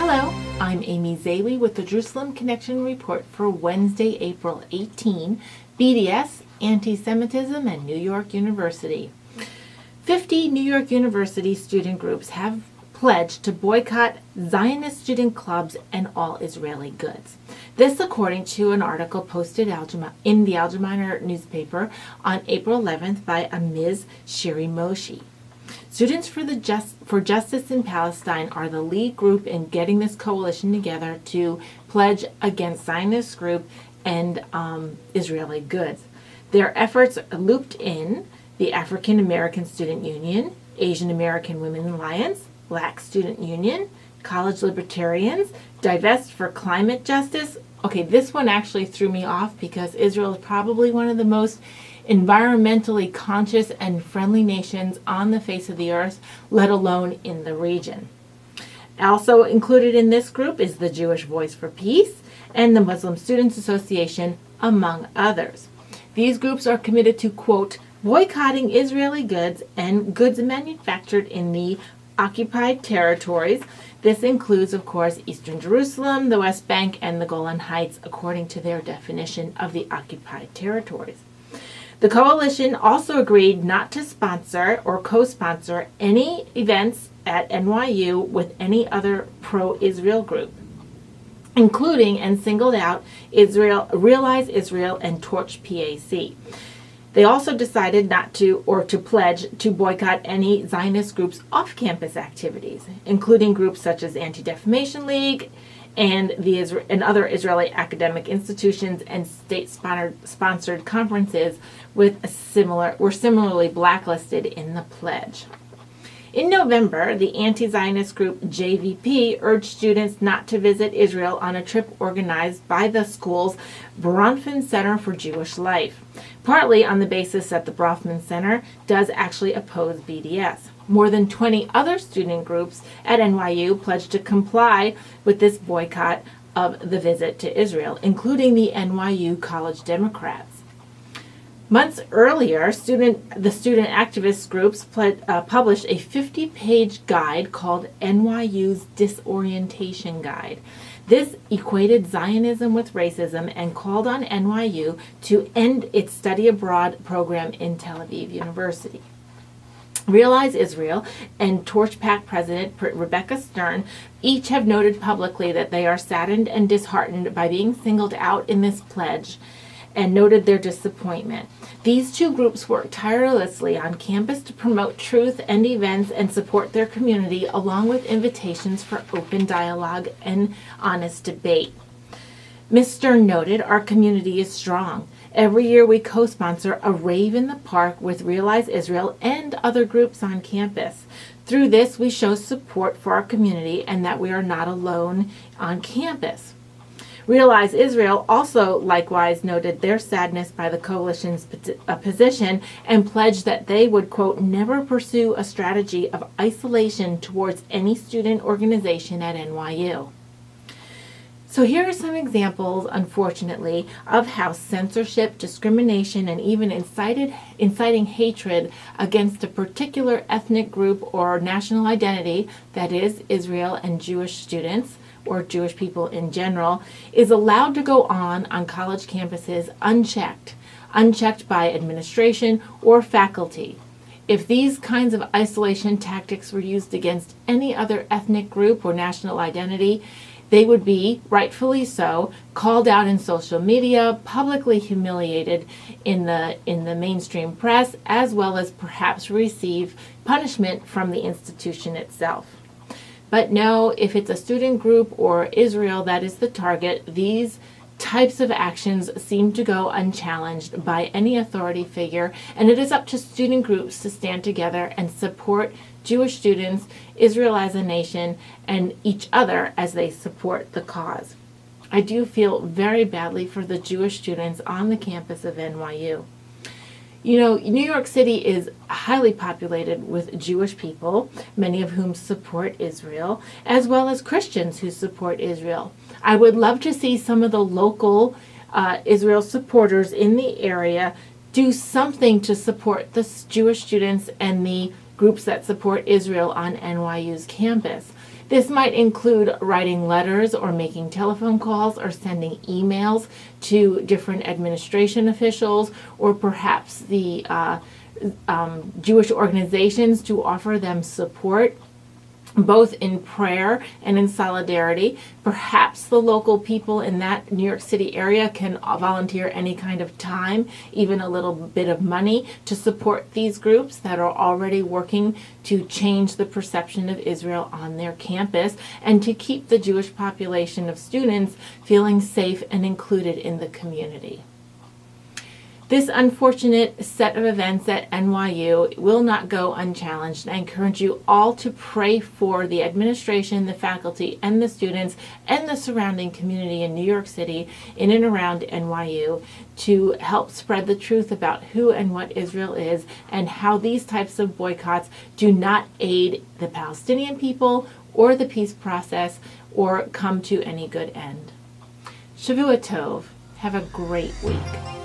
Hello, I'm Amy Zaley with the Jerusalem Connection Report for Wednesday, April 18, BDS, Anti-Semitism and New York University. 50 New York University student groups have pledged to boycott Zionist student clubs and all Israeli goods. This according to an article posted in the Algemeiner newspaper on April 11th by a Ms. Shiri Moshe. Students for Justice in Palestine are the lead group in getting this coalition together to pledge against Zionist group and Israeli goods. Their efforts looped in the African American Student Union, Asian American Women Alliance, Black Student Union, College Libertarians, Divest for Climate Justice. Okay, this one actually threw me off because Israel is probably one of the most environmentally conscious and friendly nations on the face of the earth, let alone in the region. Also included in this group is the Jewish Voice for Peace and the Muslim Students Association, among others. These groups are committed to, quote, boycotting Israeli goods and goods manufactured in the occupied territories. This includes, of course, Eastern Jerusalem, the West Bank, and the Golan Heights, according to their definition of the occupied territories. The coalition also agreed not to sponsor or co-sponsor any events at NYU with any other pro-Israel group, including and singled out Realize Israel and Torch PAC. They also decided not to pledge to boycott any Zionist groups' off-campus activities, including groups such as Anti-Defamation League and other Israeli academic institutions and state-sponsored conferences were similarly blacklisted in the pledge. In November, the anti-Zionist group JVP urged students not to visit Israel on a trip organized by the school's Bronfman Center for Jewish Life, partly on the basis that the Bronfman Center does actually oppose BDS. More than 20 other student groups at NYU pledged to comply with this boycott of the visit to Israel, including the NYU College Democrats. Months earlier, the student activist groups published a 50-page guide called NYU's Disorientation Guide. This equated Zionism with racism and called on NYU to end its study abroad program in Tel Aviv University. Realize Israel and Torch PAC President Rebecca Stern each have noted publicly that they are saddened and disheartened by being singled out in this pledge and noted their disappointment. These two groups work tirelessly on campus to promote truth and events and support their community, along with invitations for open dialogue and honest debate. Ms. Stern noted, our community is strong. Every year we co-sponsor a rave in the park with Realize Israel and other groups on campus. Through this, we show support for our community and that we are not alone on campus. Realize Israel also likewise noted their sadness by the coalition's position and pledged that they would, quote, never pursue a strategy of isolation towards any student organization at NYU. So here are some examples, unfortunately, of how censorship, discrimination, and even inciting hatred against a particular ethnic group or national identity, that is, Israel and Jewish students, or Jewish people in general, is allowed to go on college campuses unchecked by administration or faculty. If these kinds of isolation tactics were used against any other ethnic group or national identity, they would be, rightfully so, called out in social media, publicly humiliated in the mainstream press, as well as perhaps receive punishment from the institution itself. But no, if it's a student group or Israel that is the target, these types of actions seem to go unchallenged by any authority figure, and it is up to student groups to stand together and support Jewish students, Israel as a nation, and each other as they support the cause. I do feel very badly for the Jewish students on the campus of NYU. You know, New York City is highly populated with Jewish people, many of whom support Israel, as well as Christians who support Israel. I would love to see some of the local Israel supporters in the area do something to support the Jewish students and the groups that support Israel on NYU's campus. This might include writing letters or making telephone calls or sending emails to different administration officials, or perhaps the Jewish organizations, to offer them support, both in prayer and in solidarity. Perhaps the local people in that New York City area can volunteer any kind of time, even a little bit of money, to support these groups that are already working to change the perception of Israel on their campus and to keep the Jewish population of students feeling safe and included in the community. This unfortunate set of events at NYU will not go unchallenged. I encourage you all to pray for the administration, the faculty, and the students, and the surrounding community in New York City, in and around NYU, to help spread the truth about who and what Israel is, and how these types of boycotts do not aid the Palestinian people or the peace process or come to any good end. Shavua Tov. Have a great week.